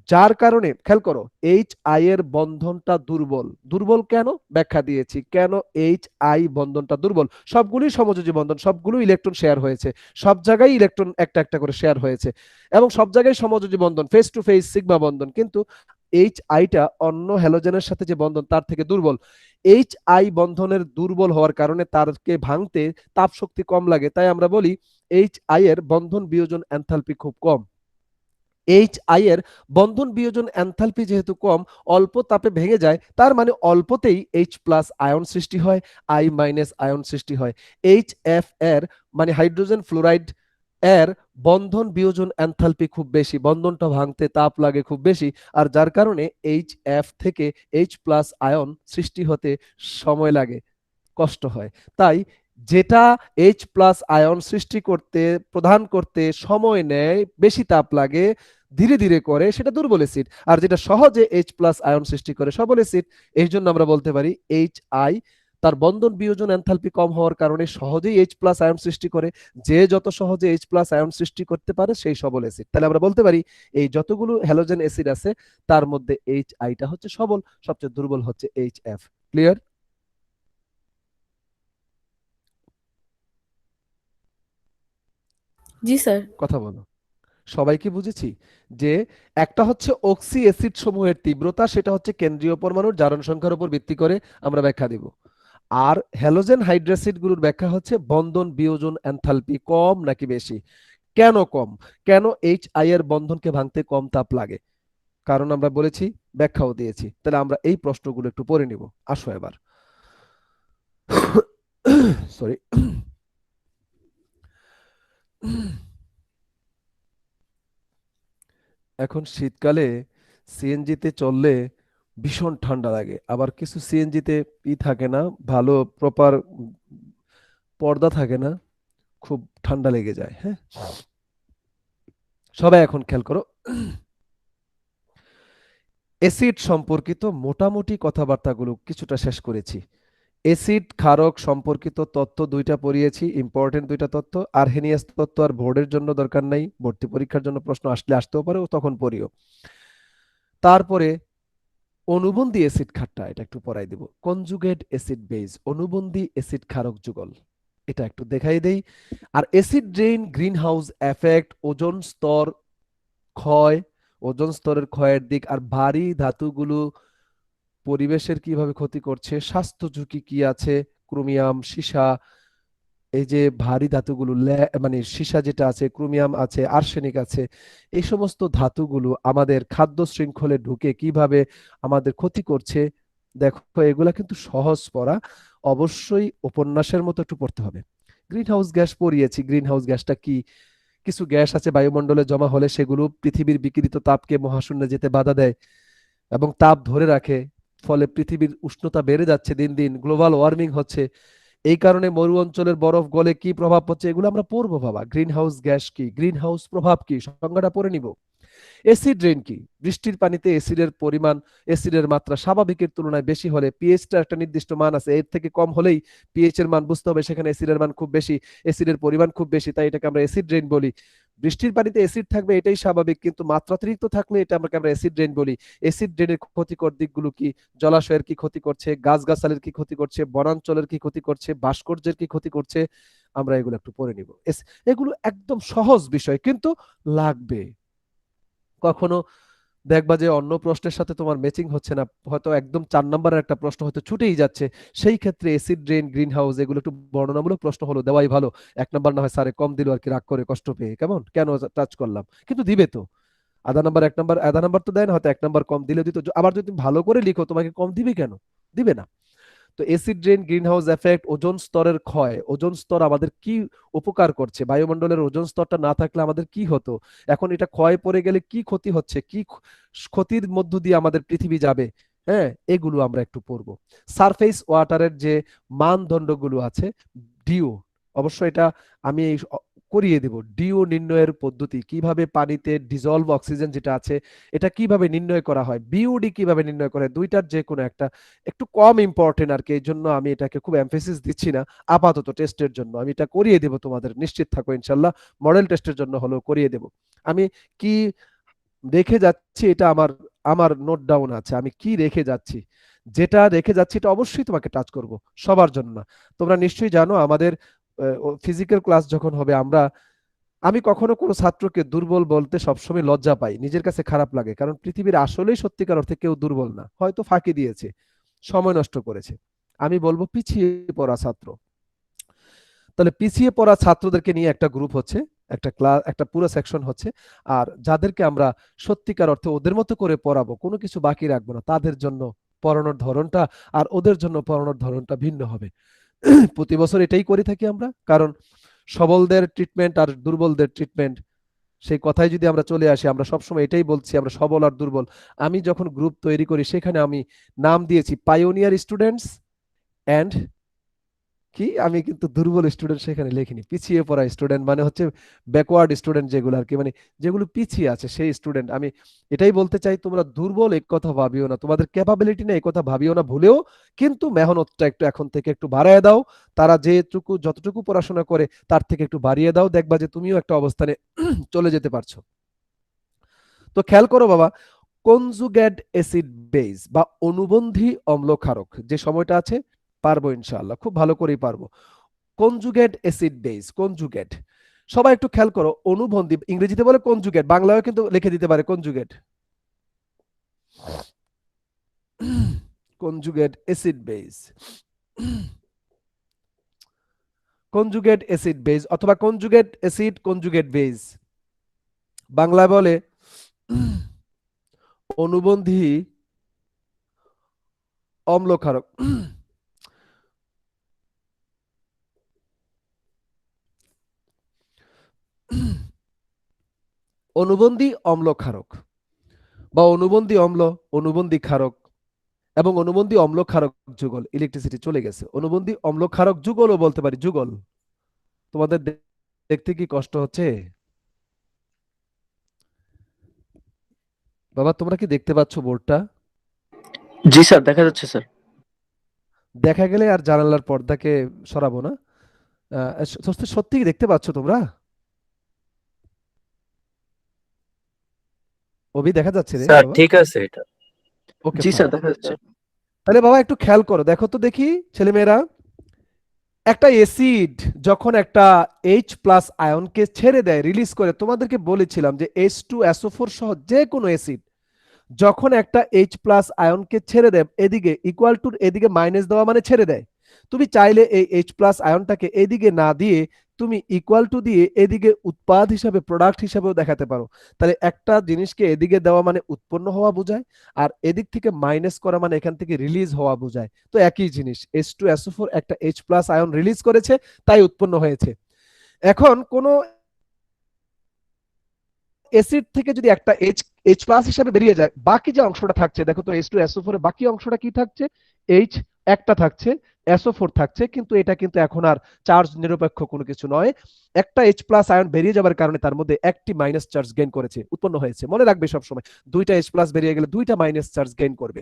যার কারণে খেয়াল করো, এইচ আই এর বন্ধনটা দুর্বল। দুর্বল কেন? ব্যাখ্যা দিয়েছি কেন এইচ আই বন্ধনটা দুর্বল। সবগুলোই সমযোজী বন্ধন, সবগুলো ইলেকট্রন শেয়ার হয়েছে, সব জায়গায় ইলেকট্রন একটা একটা করে শেয়ার হয়েছে, এবং সব জায়গায় সমযোজী বন্ধন, ফেস টু ফেস সিগমা বন্ধন, কিন্তু এইচ আইটা অন্য হ্যালোজেনের সাথে যে বন্ধন তার থেকে দুর্বল। এইচ আই বন্ধনের দুর্বল হওয়ার কারণে তারকে ভাঙতে তাপ শক্তি কম লাগে, তাই আমরা বলি এইচ আই এর বন্ধন বিয়োজন এনথালপি খুব কম। এইচ আই এর বন্ধন বিয়োজন এনথালপি যেহেতু কম, অল্প তাপে ভেঙে যায়, তার মানে অল্পতেই এইচ প্লাস আয়ন সৃষ্টি হয়, আই মাইনাস আয়ন সৃষ্টি হয়। এইচ এফ এর মানে হাইড্রোজেন ফ্লোরাইড এর বন্ধন বিয়োজন এনথালপি খুব বেশি, বন্ধনটা ভাঙতে তাপ লাগে খুব বেশি, আর যার কারণে এইচ এফ থেকে এইচ প্লাস আয়ন সৃষ্টি হতে সময় লাগে, কষ্ট হয়। তাই যেটা এইচ প্লাস আয়ন সৃষ্টি করতে, প্রদান করতে সময় নেয়, বেশি তাপ লাগে, ধীরে ধীরে করে, সেটা দুর্বল অ্যাসিড। আর যেটা সহজে এইচ প্লাস আয়ন সৃষ্টি করে, সবল অ্যাসিড। এই জন্য আমরা বলতে পারি এইচ আই তার বন্ধন বিয়োজন এনথালপি কম হওয়ার কারণে সহজেই এইচ প্লাস আয়ন সৃষ্টি করে। যে যত সহজে এইচ প্লাস আয়ন সৃষ্টি করতে পারে সেই সবল অ্যাসিড। তাহলে আমরা বলতে পারি এই যতগুলো হ্যালোজেন অ্যাসিড আছে তার মধ্যে এইচ আইটা হচ্ছে সবল, সবচেয়ে দুর্বল হচ্ছে এইচ এফ। ক্লিয়ার? জি স্যার। কথা বলো। সবাইকে বুঝেছি যে একটা হচ্ছে অক্সি অ্যাসিড সমূহের তীব্রতা, সেটা হচ্ছে কেন্দ্রীয় পরমাণুর জারণ সংখ্যার উপর ভিত্তি করে আমরা ব্যাখ্যা দেব। আর হ্যালোজেন হাইড্রোক্সাইড গুলোর ব্যাখ্যা হচ্ছে বন্ধন বিয়োজন এনথালপি কম নাকি বেশি। কেন কম? কেন এইচ আই এর বন্ধনকে ভাঙতে কম তাপ লাগে? কারণ আমরা বলেছি, ব্যাখ্যাও দিয়েছি। তাহলে আমরা এই প্রশ্নগুলো একটু পড়ে নিব। আসো এবার। সরি। এখন শীতকালে সিএনজিতে চললে ভীষণ ঠান্ডা লাগে, আবার কিছু সিএনজিতে থাকে না, ভালো প্রপার পর্দা থাকে না, খুব ঠান্ডা লেগে যায়। হ্যাঁ, সবাই এখন খেয়াল করো। অ্যাসিড সম্পর্কিত মোটামুটি কথাবার্তাগুলো কিছুটা শেষ করেছি। অ্যাসিড ক্ষারক সম্পর্কিত তত্ত্ব দুইটা পড়িয়েছি, ইম্পর্টেন্ট দুইটা তত্ত্ব। আর্হেনিয়াস তত্ত্ব আর বোর্ডের জন্য দরকার নাই, ভর্তি পরীক্ষার জন্য প্রশ্ন আসতেও পারে, তখন পড়িও। তারপরে অনুবন্ধী অ্যাসিড খাট্টা, এটা একটু পড়াই দিব। কনজুগেট অ্যাসিড বেজ, অনুবন্ধী অ্যাসিড ক্ষারক যুগল, এটা একটু দেখাই দেই। আর acid rain, greenhouse effect, ozone স্তর ক্ষয়, ওজোন স্তরের ক্ষয়ের দিক, আর ভারী ধাতুগুলো পরিবেশের কিভাবে ক্ষতি করছে, স্বাস্থ্য ঝুঁকি কি আছে, ক্রোমিয়াম, সীসা, এই যে ভারী ধাতুগুলো মানে সীসা যেটা আছে, ক্রোমিয়াম আছে, আর্সেনিক আছে, এই সমস্ত ধাতুগুলো আমাদের খাদ্য শৃঙ্খলে ঢুকে কিভাবে আমাদের ক্ষতি করছে। দেখো, এগুলা কিন্তু সহজ পড়া, অবশ্যই উপন্যাসের মতো একটু পড়তে হবে। গ্রিন হাউস গ্যাস পড়িয়েছি, গ্রিন হাউস গ্যাসটা কি? কিছু গ্যাস আছে বায়ুমণ্ডলে জমা হলে সেগুলো পৃথিবীর বিকিরিত তাপকে মহাশূন্যে যেতে বাধা দেয় এবং তাপ ধরে রাখে, ফলে পৃথিবীর উষ্ণতা বেড়ে যাচ্ছে, দিন দিন গ্লোবাল ওয়ার্মিং হচ্ছে। এই কারণে মরু অঞ্চলের বরফ গলে কি প্রভাব পড়ছে, এগুলো আমরা পড়বো বাবা। গ্রিন হাউস গ্যাস কি, গ্রিন হাউস প্রভাব কি, সংজ্ঞাটা পড়ে নিব। এসিড রেইন কি? বৃষ্টির পানিতে অ্যাসিডের মাত্রা স্বাভাবিকের তুলনায় বেশি হলে, পিএইচটা একটা নির্দিষ্ট মান আছে, এর থেকে কম হলেই পিএইচ এর মান বুঝতে হবে সেখানে অ্যাসিডের মান খুব বেশি, অ্যাসিডের পরিমাণ খুব বেশি, তাই এটাকে আমরা অ্যাসিড রেইন বলি। বৃষ্টির পানিতে অ্যাসিড থাকবে এটাই স্বাভাবিক, কিন্তু মাত্রাতিরিক্ত থাকলে এটা আমরা অ্যাসিড রেইন বলি। অ্যাসিড রেইনের ক্ষতিকর দিকগুলো কি? জলাশয়ের কি ক্ষতি করছে, গাছগাছালির কি ক্ষতি করছে, বনাঞ্চলের কি ক্ষতি করছে, ভাস্কর্যের কি ক্ষতি করছে, আমরা এগুলো একটু পড়ে নিব। এগুলো একদম সহজ বিষয়, কিন্তু লাগবে। কখনো দেখবা যে অন্য প্রশ্নের সাথে তোমার ম্যাচিং হচ্ছে না, হয়তো একদম 4 নম্বরের একটা প্রশ্ন হয়তো ছুটেই যাচ্ছে, সেই ক্ষেত্রে এসিড রেইন, গ্রিন হাউস এগুলো একটু বর্ণনামূলক প্রশ্ন হলো দেওয়াই ভালো। 1 নম্বর না হয় স্যারে কম দিল আর কি, রাগ করে কষ্ট পেয়ে, কেমন কেন টাচ করলাম, কিন্তু দিবে তো। আধা নাম্বার তো দেয় না, হয়তো 1 নম্বর কম দিলে দিত, আবার যদি তুমি ভালো করে লিখো তোমাকে কম দিবে কেন? দিবে না। তো acid rain, greenhouse effect, ozone স্তরের ক্ষয়, ওজোন স্তর আমাদের কি উপকার করছে, বায়ুমণ্ডলের ওজোন স্তরটা না থাকলে আমাদের কি হতো, এখন এটা ক্ষয় পড়ে গেলে কি ক্ষতি হচ্ছে, কি ক্ষতির মধ্য দিয়ে আমাদের পৃথিবী যাবে, হ্যাঁ, এগুলো আমরা একটু পড়বো। সারফেস ওয়াটারের যে মানদণ্ডগুলো আছে, ডিও, অবশ্য এটা আমি করিয়ে দেব। ডিও নির্ণয়ের পদ্ধতি, কিভাবে পানিতে ডিজলভ অক্সিজেন যেটা আছে এটা কিভাবে নির্ণয় করা হয়, বিওডি কিভাবে নির্ণয় করা হয়, দুইটার যে কোনো একটা একটু কম ইম্পর্টেন্ট আর কি, এই জন্য আমি এটাকে খুব এমফেসিস দিচ্ছি না আপাতত টেস্টের জন্য। আমি এটা করিয়ে দেব তোমাদের, নিশ্চিত থাকো ইনশাল্লাহ, মডেল টেস্টের জন্য হলেও করিয়ে দেব। আমি কি রেখে যাচ্ছি এটা আমার আমার নোট ডাউন আছে, আমি কি রেখে যাচ্ছি, যেটা রেখে যাচ্ছি এটা অবশ্যই তোমাকে টাচ করব, সবার জন্য না। তোমরা নিশ্চয়ই জানো আমাদের ফিজিক্যাল ক্লাস যখন হবে, আমি কখনো কোনো ছাত্রকে দুর্বল বলতে সবসময় লজ্জা পাই, নিজের কাছে খারাপ লাগে, কারণ পৃথিবীর আসলেই সত্যিকার অর্থে কেউ দুর্বল না, হয়তো ফাঁকি দিয়েছে, সময় নষ্ট করেছে। আমি বলবো পিছিয়ে পড়া ছাত্র। তাহলে পিছিয়ে পড়া ছাত্রদেরকে নিয়ে একটা গ্রুপ হচ্ছে, একটা ক্লাস, একটা পুরো সেকশন হচ্ছে, আর যাদেরকে আমরা সত্যিকার অর্থে ওদের মতো করে পড়াবো, কোনো কিছু বাকি রাখবো না, তাদের জন্য পড়ানোর ধরনটা আর ওদের জন্য পড়ানোর ধরনটা ভিন্ন হবে। প্রতি বছর এটাই করে থাকি আমরা, কারণ সবলদের ট্রিটমেন্ট আর দুর্বলদের ট্রিটমেন্ট, সেই কথায় যদি আমরা চলে আসি, আমরা সবসময় এটাই বলছি আমরা সবল আর দুর্বল। আমি যখন গ্রুপ তৈরি করি সেখানে আমি নাম দিয়েছি পাইওনিয়ার স্টুডেন্টস অ্যান্ড কি, আমি কিন্তু দুর্বল স্টুডেন্ট সেখানে লিখিনি, পিছিয়ে পড়া স্টুডেন্ট মানে হচ্ছে ব্যাকওয়ার্ড স্টুডেন্ট যেগুলো আর কি, মানে যেগুলো পিছিয়ে আছে সেই স্টুডেন্ট। আমি এটাই বলতে চাই, তোমরা দুর্বল এই কথা ভাবিও না, তোমাদের ক্যাপাবিলিটি নেই এই কথা ভাবিও না ভুলেও, কিন্তু মেহনতটা একটু এখন থেকে একটু বাড়ায় দাও। তারা যতটুকু পড়াশোনা করে তার থেকে একটু বাড়িয়ে দাও, দেখবা যে তুমিও একটা অবস্থানে চলে যেতে পারছো। তো খেয়াল করো বাবা, কনজুগেট অ্যাসিড বেস বা অনুবন্ধী অম্ল ক্ষারক, যে সময়টা আছে পারবো ইনশাআল্লাহ, খুব ভালো করেই পারবো। কনজুগেট অ্যাসিড বেস, কনজুগেট, সবাই একটু খেয়াল করো, অনুবন্ধী ইংরেজিতে বলে কনজুগেট, বাংলায়ও কিন্তু লিখে দিতে পারে conjugate. Conjugate acid base, conjugate acid base অথবা কনজুগেট অ্যাসিড কনজুগেট বেস, বাংলায় বলে অনুবন্ধী অম্ল ক্ষারক। অনুবন্ধী অম্ল ক্ষারক বা অনুবন্ধী অম্ল, অনুবন্ধী ক্ষারক এবং অনুবন্ধী অম্ল ক্ষারক যুগল, ইলেকট্রিসিটি চলে গেছে, অনুবন্ধী অম্ল ক্ষারক যুগলও বলতে পারি, যুগল। তোমাদের দেখতে কি কষ্ট হচ্ছে বাবা? তোমরা কি দেখতে পাচ্ছ বোর্ডটা? জি স্যার, দেখা যাচ্ছে স্যার। দেখা গেলে আর জানালার পর্দাকে সরাবো না। সত্যি কি দেখতে পাচ্ছ তোমরা? অভি দেখা যাচ্ছে রে স্যার বাবা? ঠিক আছে এটা। ওকে জি ফাইন। স্যার, দেখা যাচ্ছে। তাহলে বাবা একটু খেয়াল করো, দেখো তো দেখি ছেলেমেয়েরা, একটা অ্যাসিড যখন একটা H+ আয়নকে ছেড়ে দেয়, রিলিজ করে, তোমাদেরকে বলেছিলাম যে H2SO4 সহ যে কোনো অ্যাসিড যখন একটা H+ আয়নকে ছেড়ে দেয়, এদিকে ইকুয়াল টু এদিকে মাইনাস দেওয়া মানে ছেড়ে দেয়। তুমি চাইলে এই H+ আয়নটাকে এদিকে না দিয়ে তুমি ইকুয়াল টু দিয়ে এদিকে উৎপাদ হিসাবে, প্রোডাক্ট হিসাবেও দেখাতে পারো। তাহলে একটা জিনিসকে এদিকে দেওয়া মানে উৎপন্ন হওয়া বোঝায়, আর এদিক থেকে মাইনাস করা মানে এখান থেকে রিলিজ হওয়া বোঝায়। তো একই জিনিস, H2SO4 একটা H+ আয়ন রিলিজ করেছে, তাই উৎপন্ন হয়েছে। এখন কোন অ্যাসিড থেকে যদি একটা H+ হিসাবে বেরিয়ে যায়, বাকি যে অংশটা থাকছে, দেখো তো H2SO4 এর বাকি অংশটা কি থাকছে? H একটা থাকছে, SO4 থাকছে, কিন্তু এটা কিন্তু এখন আর চার্জ নিরপেক্ষ কোনো কিছু নয়। একটা H+ আয়ন বেরিয়ে যাবার কারণে তার মধ্যে একটি মাইনাস চার্জ গেইন করেছে, উৎপন্ন হয়েছে। মনে রাখবে সব সময়, দুইটা H+ বেরিয়ে গেলে দুইটা মাইনাস চার্জ গেইন করবে।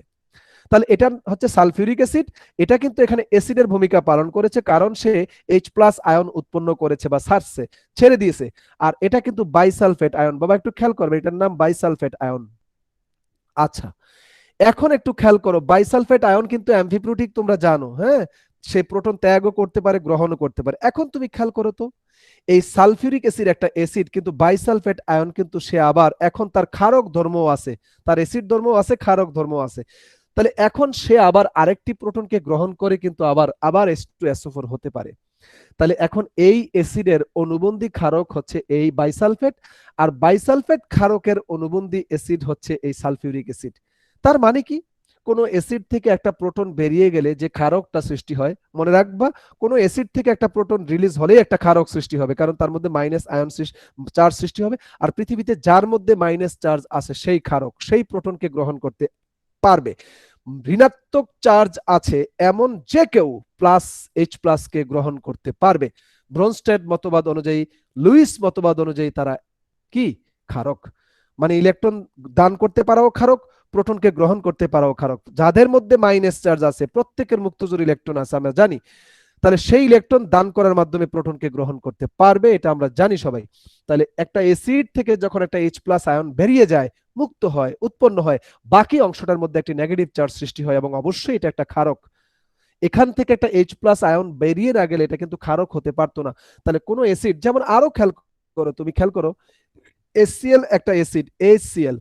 তাহলে এটা হচ্ছে সালফিউরিক অ্যাসিড। এটা কিন্তু এখানে অ্যাসিডের ভূমিকা পালন করেছে, কারণ সে H+ আয়ন উৎপন্ন করেছে বা ছাড়ছে, ছেড়ে দিয়েছে। আর এটা কিন্তু বাইসালফেট আয়ন। বাবা একটু খেয়াল করবে, এটার নাম বাইসালফেট আয়ন। আচ্ছা, এখন একটু খেয়াল করো, বাইসালফেট আয়ন কিন্তু অ্যামফিপ্রোটিক, তোমরা জানো, হ্যাঁ, সে প্রোটন ত্যাগও করতে পারে, গ্রহণও করতে পারে। এখন তুমি খেয়াল করো তো, এই সালফিউরিক অ্যাসিড একটা অ্যাসিড, কিন্তু বাইসালফেট আয়ন কিন্তু সে আবার এখন তার ক্ষারক ধর্মও আছে, তার অ্যাসিড ধর্মও আছে, ক্ষারক ধর্মও আছে। তাহলে এখন সে আবার আরেকটি প্রোটনকে গ্রহণ করে কিন্তু আবার আবার H2SO4 হতে পারে। তাহলে এখন এই অ্যাসিডের অনুবন্ধী ক্ষারক হচ্ছে এই বাইসালফেট, আর বাইসালফেট ক্ষারকের অনুবন্ধী অ্যাসিড হচ্ছে এই সালফিউরিক অ্যাসিড। তার মানে কি, কোনো অ্যাসিড থেকে একটা প্রোটন বেরিয়ে গেলে যে ক্ষারকটা সৃষ্টি হয়, মনে রাখবা, কোনো অ্যাসিড থেকে একটা প্রোটন রিলিজ হলেই একটা ক্ষারক সৃষ্টি হবে, কারণ তার মধ্যে মাইনাস আয়ন চার্জ সৃষ্টি হবে। আর পৃথিবীতে যার মধ্যে মাইনাস চার্জ আছে সেই ক্ষারক সেই প্রোটনকে গ্রহণ করতে পারবে। ঋণাত্মক চার্জ আছে এমন যে কেউ H+ কে গ্রহণ করতে পারবে। ব্রনস্টেড মতবাদ অনুযায়ী, লুইস মতবাদ অনুযায়ী তারা কি ক্ষারক, মানে ইলেকট্রন দান করতে পারাও ক্ষারক, প্রোটনকে গ্রহণ করতে পারাও ক্ষারক। যাদের মধ্যে মাইনাস চার্জ আছে, প্রত্যেকের মুক্তজোড় ইলেকট্রন আছে আমরা জানি, তাহলে সেই ইলেকট্রন দান করার মাধ্যমে প্রোটনকে গ্রহণ করতে পারবে, এটা আমরা জানি সবাই। তাহলে একটা অ্যাসিড থেকে যখন একটা H+ আয়ন বেরিয়ে যায়, মুক্ত হয়, উৎপন্ন হয়, বাকি অংশটার মধ্যে একটি নেগেটিভ চার্জ সৃষ্টি হয়, এবং অবশ্যই এটা একটা ক্ষারক। এখান থেকে একটা H+ আয়ন বেরিয়ে না গেলে এটা কিন্তু ক্ষারক হতে পারতো না। তাহলে কোনো অ্যাসিড, যেমন আরো খেয়াল করো, তুমি খেয়াল করো, HCl একটা অ্যাসিড, HCl,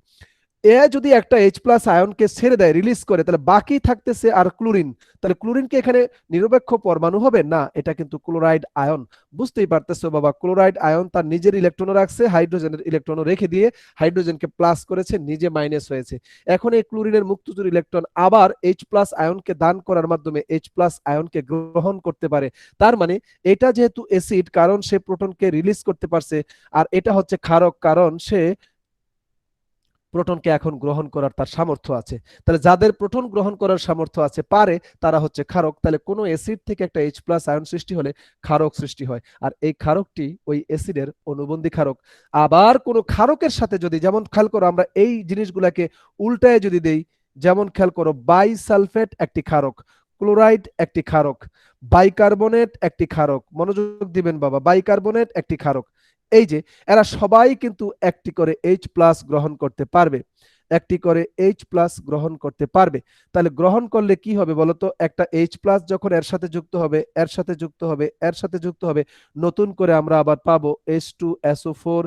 এ যদি একটা H+ আয়নকে ছেড়ে দেয়, রিলিজ করে, তাহলে বাকি থাকতেছে আর ক্লোরিন। তাহলে ক্লোরিন কি এখানে নিরপেক্ষ পরমাণু হবে? না, এটা কিন্তু ক্লোরাইড আয়ন। বুঝতেই পারতেছো বাবা, ক্লোরাইড আয়ন তার নিজের ইলেকট্রনও রাখছে, হাইড্রোজেনের ইলেকট্রনও রেখে দিয়ে হাইড্রোজেনকে প্লাস করেছে, নিজে মাইনাস হয়েছে। এখন এই ক্লোরিনের মুক্তজোড় ইলেকট্রন আবার H+ আয়নকে দান করার মাধ্যমে H+ আয়নকে গ্রহণ করতে পারে। তার মানে এটা যেহেতু অ্যাসিড, কারণ সে প্রোটনকে রিলিজ করতে পারছে, আর এটা হচ্ছে ক্ষারক, কারণ সে প্রোটনকে এখন গ্রহণ করার তার সামর্থ্য আছে। তাহলে যাদের প্রোটন গ্রহণ করার সামর্থ্য আছে, পারে, তারা হচ্ছে ক্ষারক। তাহলে কোনো অ্যাসিড থেকে একটা H+ আয়ন সৃষ্টি হলে ক্ষারক সৃষ্টি হয়, আর এই ক্ষারকটি ওই অ্যাসিডের অনুবন্ধী ক্ষারক। আবার কোনো ক্ষারকের সাথে যদি, যেমন খেয়াল করো, আমরা এই জিনিসগুলোকে উল্টায় যদি দেই, যেমন খেয়াল করো, বাইসালফেট একটি ক্ষারক, ক্লোরাইড একটি ক্ষারক, বাইকার্বনেট একটি ক্ষারক, মনোযোগ দিবেন বাবা, বাইকার্বনেট একটি ক্ষারক। এই যে এরা সবাই কিন্তু একটি করে H+ গ্রহণ করতে পারবে, একটি করে H+ গ্রহণ করতে পারবে। তাহলে গ্রহণ করলে কি হবে বলতো, একটা H+ যখন এর সাথে যুক্ত হবে, এর সাথে যুক্ত হবে, এর সাথে যুক্ত হবে, নতুন করে আমরা আবার পাবো H2SO4,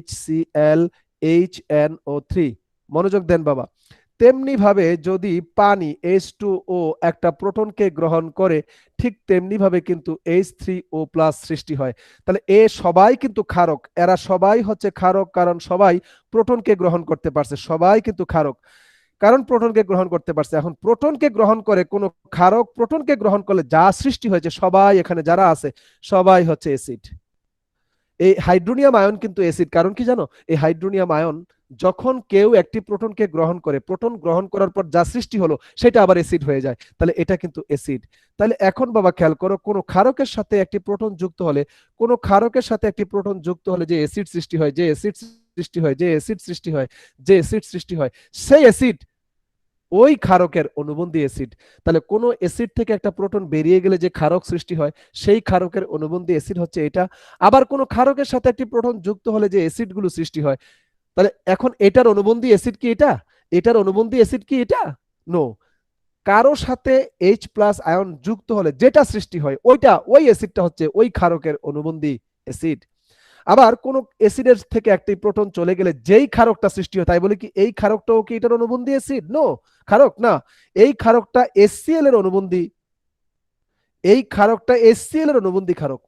HCl, HNO3। মনোযোগ দেন বাবা। তেমনি ভাবে যদি পানি H2O একটা প্রোটনকে গ্রহণ করে, ঠিক তেমনি ভাবে কিন্তু H3O+ সৃষ্টি হয়। তাহলে এ সবাই কিন্তু ক্ষারক, এরা সবাই হচ্ছে ক্ষারক, কারণ সবাই প্রোটনকে গ্রহণ করতে পারছে, সবাই কিন্তু ক্ষারক, কারণ প্রোটনকে গ্রহণ করতে পারছে। এখন প্রোটনকে গ্রহণ করে কোন ক্ষারক প্রোটনকে গ্রহণ করলে যা সৃষ্টি হয়েছে, সবাই এখানে যারা আছে সবাই হচ্ছে অ্যাসিড। এই হাইড্রোনিয়াম আয়ন কিন্তু অ্যাসিড, কারণ কি জানো, এই হাইড্রোনিয়াম আয়ন যখন কেউ একটি প্রোটনকে গ্রহণ করে, প্রোটন গ্রহণ করার পর যা সৃষ্টি হলো সেটা আবার অ্যাসিড হয়ে যায়, তাহলে এটা কিন্তু অ্যাসিড। তাহলে এখন বাবা খেয়াল করো, কোন ক্ষারকের সাথে একটি প্রোটন যুক্ত হলে, কোন ক্ষারকের সাথে একটি প্রোটন যুক্ত হলে যে অ্যাসিড সৃষ্টি হয়, যে অ্যাসিড সৃষ্টি হয়, যে অ্যাসিড সৃষ্টি হয়, যে অ্যাসিড সৃষ্টি হয়, সেই অ্যাসিড ওই ক্ষারকের অনুবন্ধী অ্যাসিড। তাহলে কোনো অ্যাসিড থেকে একটা প্রোটন বেরিয়ে গেলে যে ক্ষারক সৃষ্টি হয়, সেই ক্ষারকের অনুবন্ধী অ্যাসিড হচ্ছে এটা। আবার কোনো ক্ষারকের সাথে একটি প্রোটন যুক্ত হলে যে অ্যাসিডগুলো সৃষ্টি হয়, তাহলে এখন এটার অনুবন্ধী অ্যাসিড কি এটা? এটার অনুবন্ধী অ্যাসিড কি এটা? নো। কারো সাথে H প্লাস আয়ন যুক্ত হলে যেটা সৃষ্টি হয় ওই অ্যাসিডটা হচ্ছে ওই ক্ষারকের অনুবন্ধী অ্যাসিড। আবার কোন অ্যাসিডের থেকে একটি প্রোটন চলে গেলে যেই ক্ষারকটা সৃষ্টি হয়, তাই বলে কি এই ক্ষারকটাও কি এটার অনুবন্ধী অ্যাসিড? নো, ক্ষারক না। এই ক্ষারকটা HCl এর অনুবন্ধী, এই ক্ষারকটা HCl এর অনুবন্ধী ক্ষারক,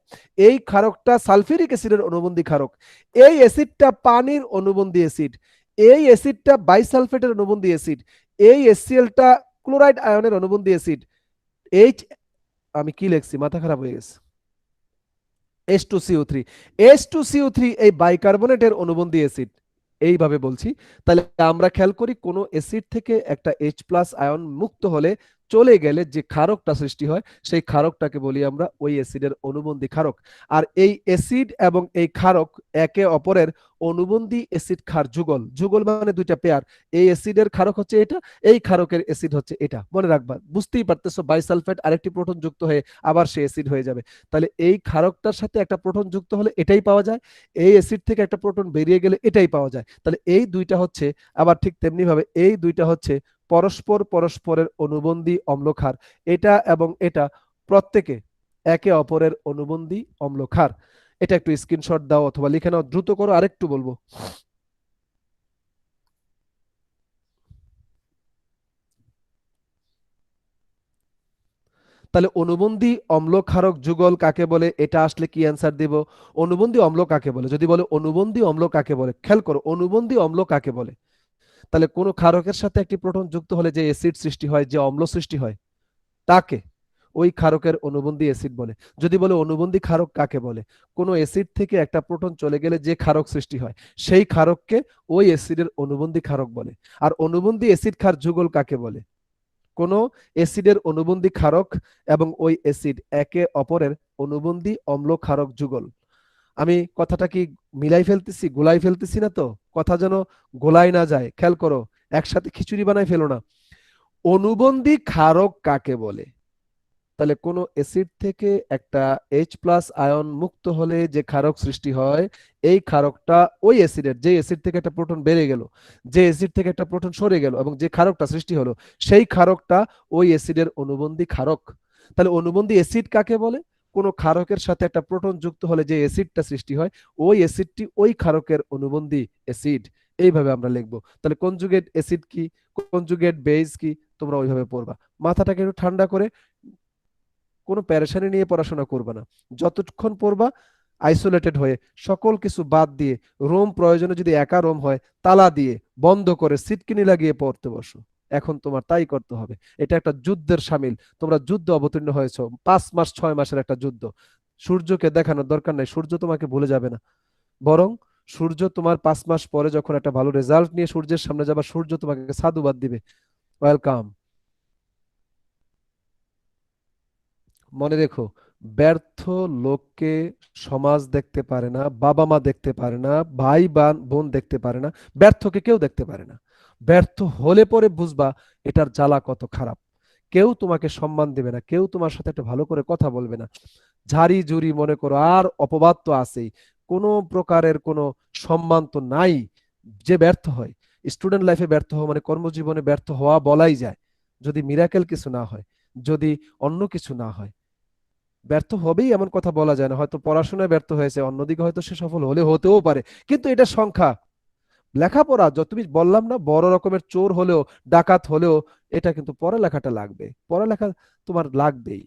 এই ক্ষারকটা সালফিউরিক অ্যাসিডের অনুবন্ধী ক্ষারক, এই অ্যাসিডটা পানির অনুবন্ধী অ্যাসিড, এই অ্যাসিডটা বাইসালফেটের অনুবন্ধী অ্যাসিড, এই HClটা ক্লোরাইড আয়নের অনুবন্ধী অ্যাসিড। এইচ, আমি কি লিখছি মাথা খারাপ হয়ে গেছে, H2CO3, H2CO3 এই বাইকার্বনেটের অনুবন্ধী অ্যাসিড। এইভাবে বলছি, তাহলে আমরা খেয়াল করি কোন অ্যাসিড থেকে একটা H প্লাস আয়ন মুক্ত হলে চলে গেলে যে ক্ষারকটা সৃষ্টি হয় সেই ক্ষারকটাকে বলি আমরা ওই অ্যাসিডের অনুবন্ধী ক্ষারক। আর এই অ্যাসিড এবং এই ক্ষারক একে অপরের অনুবন্ধী অ্যাসিড ক্ষার যুগল, যুগল মানে দুইটা পেয়ার। এই অ্যাসিডের ক্ষারক হচ্ছে এটা, এই ক্ষারকের অ্যাসিড হচ্ছে এটা, মনে রাখবা। বুঝতেই পারতেছো, বাইসালফেট আরেকটি প্রোটন যুক্ত হয়ে আবার সে অ্যাসিড হয়ে যাবে। তাহলে এই ক্ষারকটার সাথে একটা প্রোটন যুক্ত হলে এটাই পাওয়া যায়, এই অ্যাসিড থেকে একটা প্রোটন বেরিয়ে গেলে এটাই পাওয়া যায়। তাহলে এই দুইটা হচ্ছে, আবার ঠিক তেমনি ভাবে এই দুইটা হচ্ছে পরস্পর পরস্পরের অনুবন্ধী অম্লক্ষার। এটা এবং এটা প্রত্যেকে একে অপরের অনুবন্ধী অম্লক্ষার। এটা একটু স্ক্রিনশট দাও অথবা লিখে নাও, দ্রুত করো, আরেকটু বলবো। তাহলে অনুবন্ধী অম্ল ক্ষারক যুগল কাকে বলে, এটা আসলে কি অ্যান্সার দিব? অনুবন্ধী অম্ল কাকে বলে? যদি বলে অনুবন্ধী অম্ল কাকে বলে, খেয়াল করো অনুবন্ধী অম্ল কাকে বলে। তাহলে কোন ক্ষারকের সাথে একটি প্রোটন যুক্ত হলে যে অ্যাসিড সৃষ্টি হয়, যে অম্ল সৃষ্টি হয়, তাকে ওই ক্ষারকের অনুবন্ধী অ্যাসিড বলে। যদি বলে অনুবন্ধী ক্ষারক কাকে বলে, কোন অ্যাসিড থেকে একটা প্রোটন চলে গেলে যে ক্ষারক সৃষ্টি হয় সেই ক্ষারককে ওই অ্যাসিডের অনুবন্ধী ক্ষারক বলে। আর অনুবন্ধী অ্যাসিড ক্ষার যুগল কাকে বলে? কোন অ্যাসিডের অনুবন্ধী ক্ষারক এবং ওই অ্যাসিড একে অপরের অনুবন্ধী অম্ল ক্ষারক যুগল। আমি কথাটা কি মিলাই ফেলতেছি, গোলাই ফেলতেছি না তো? কথা যেন গোলাই না যায়, খেয়াল করো, একসাথে খিচুড়ি বানাই ফেলো না। অনুবন্ধী ক্ষারক কাকে বলে? তাহলে কোন অ্যাসিড থেকে একটা H প্লাস আয়ন মুক্ত হলে যে ক্ষারক সৃষ্টি হয়, এই ক্ষারকটা ওই অ্যাসিডের, যে অ্যাসিড থেকে একটা প্রোটন বেড়ে গেল, যে অ্যাসিড থেকে একটা প্রোটন সরে গেল এবং যে ক্ষারকটা সৃষ্টি হলো, সেই ক্ষারকটা ওই অ্যাসিডের অনুবন্ধী ক্ষারক। তাহলে অনুবন্ধী অ্যাসিড কাকে বলে? কোন ক্ষারকের সাথে একটা প্রোটন যুক্ত হলে যে অ্যাসিডটা সৃষ্টি হয়, ওই অ্যাসিডটি ওই ক্ষারকের অনুবন্ধী অ্যাসিড। এইভাবে আমরা লিখবো। তাহলে কনজুগেট অ্যাসিড কি, কনজুগেট বেস কি, তোমরা ওইভাবে পড়বা। মাথাটাকে একটু ঠান্ডা করে, কোনো প্যারেশানি নিয়ে পড়াশোনা করবে না। যতক্ষণ পড়বা আইসোলেটেড হয়ে, সকল কিছু বাদ দিয়ে, রোম প্রয়োজনে যদি একা রোম হয় তালা দিয়ে বন্ধ করে সিটকিনি লাগিয়ে পড়তে বসো। এখন তোমার তাই করতে হবে। এটা একটা যুদ্ধের সামিল, তোমরা যুদ্ধ অবতীর্ণ হয়েছো, 5 মাস 6 মাসের একটা যুদ্ধ। সূর্যকে দেখানোর দরকার নাই, সূর্য তোমাকে ভুলে যাবে না। বরং সূর্য তোমার 5 মাস পরে যখন একটা ভালো রেজাল্ট নিয়ে সূর্যের সামনে যাবা, সূর্য তোমাকে সাধুবাদ দিবে, ওয়েলকাম। মনে রেখো, ব্যর্থ লোককে সমাজ দেখতে পারে না, বাবা মা দেখতে পারে না, ভাই বোন দেখতে পারে না, ব্যর্থকে কেউ দেখতে পারে না। ব্যর্থ হলে পরে বুঝবা এটার জ্বালা কত খারাপ। কেউ তোমাকে সম্মান দেবে না, কেউ তোমার সাথে একটা ভালো করে কথা বলবে না, ঝাড়ি ঝুড়ি মনে করো, আর অপবাদ তো আছেই। কোনো প্রকারের কোনো সম্মান তো নাই যে ব্যর্থ হয়। স্টুডেন্ট লাইফে ব্যর্থ হওয়া মানে কর্মজীবনে ব্যর্থ হওয়া বলাই যায়, যদি মিরাকেল কিছু না হয়, যদি অন্য কিছু না হয়। ব্যর্থ হবেই এমন কথা বলা যায় না, হয়তো পড়াশোনায় ব্যর্থ হয়েছে, অন্যদিকে হয়তো সে সফল হলে হতেও পারে, কিন্তু এটা সংখ্যা। লেখাপড়া তুমি বললাম না, বড় রকমের চোর হলেও, ডাকাত হলেও, এটা কিন্তু পড়ালেখাটা লাগবে, পড়ালেখা তোমার লাগবেই।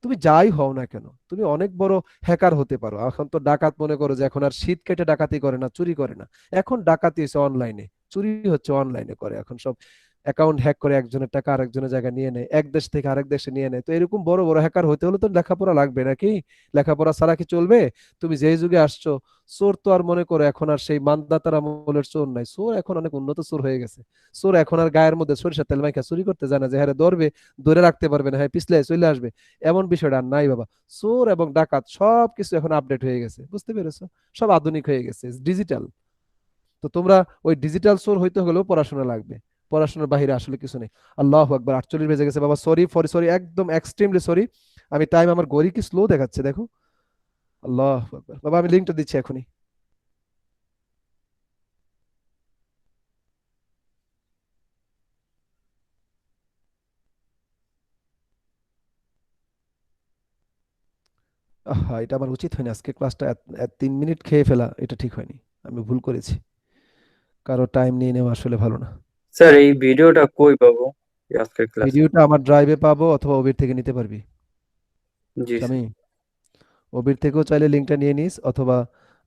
তুমি যাই হও না কেন, তুমি অনেক বড় হ্যাকার হতে পারো। এখন তো ডাকাত মনে করো যে এখন আর শীত কেটে ডাকাতি করে না, চুরি করে না, এখন ডাকাতি হচ্ছে অনলাইনে, চুরি হচ্ছে অনলাইনে করে। এখন সব অ্যাকাউন্ট হ্যাক করে একজনের টাকা আরেকজনের জায়গায় নিয়ে নেয়, এক দেশ থেকে আরেক দেশে নিয়ে নেয়। তো এরকম বড় বড় হ্যাকার হতে হলে তো লেখাপড়া লাগবে নাকি? লেখাপড়া ছাড়া কি চলবে? তুমি যেই যুগে আসছো, চোর তো আর মনে করো এখন আর সেই মানদাতার আমলের চোর নাই, চোর এখন অনেক উন্নত চোর হয়ে গেছে। চোর এখন আর গায়ের মধ্যে সরিষার তেল মাইখা চুরি করতে জানা, যে হ্যাঁ ধরবে, ধরে রাখতে পারবে না, হ্যাঁ পিছলে চলে আসবে, এমন বিষয়টা আর নাই বাবা। চোর এবং ডাকাত সব কিছু এখন আপডেট হয়ে গেছে, বুঝতে পেরেছো? সব আধুনিক হয়ে গেছে, ডিজিটাল। তো তোমরা ওই ডিজিটাল চোর হইতে হলেও পড়াশোনা লাগবে, পড়াশোনার বাইরে আসলে কিছু নেই। আল্লাহু আকবার, 48 বেজে গেছে বাবা, সরি ফরি সরি, একদম এক্সট্রিমলি সরি। আমি টাইম, আমার ঘড়ি কি স্লো দেখাচ্ছে দেখো। আল্লাহু আকবার বাবা, আমি লিঙ্কটা দিচ্ছি এখনই। এটা আমার উচিত হয়নি, আজকে ক্লাসটা 3 মিনিট খেয়ে ফেলা, এটা ঠিক হয়নি, আমি ভুল করেছি। কারো টাইম নিয়ে নেওয়া আসলে ভালো না। স্যার এই ভিডিওটা কই পাবো এই আজকের ক্লাসে? ভিডিওটা আমার ড্রাইভে পাবো অথবা ওবির থেকে নিতে পারবি। জি স্যার। আমি ওবির থেকেও চাইলে লিঙ্কটা নিয়ে নিস, অথবা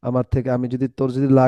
আমার থেকে, আমি যদি তোর যদি লাগে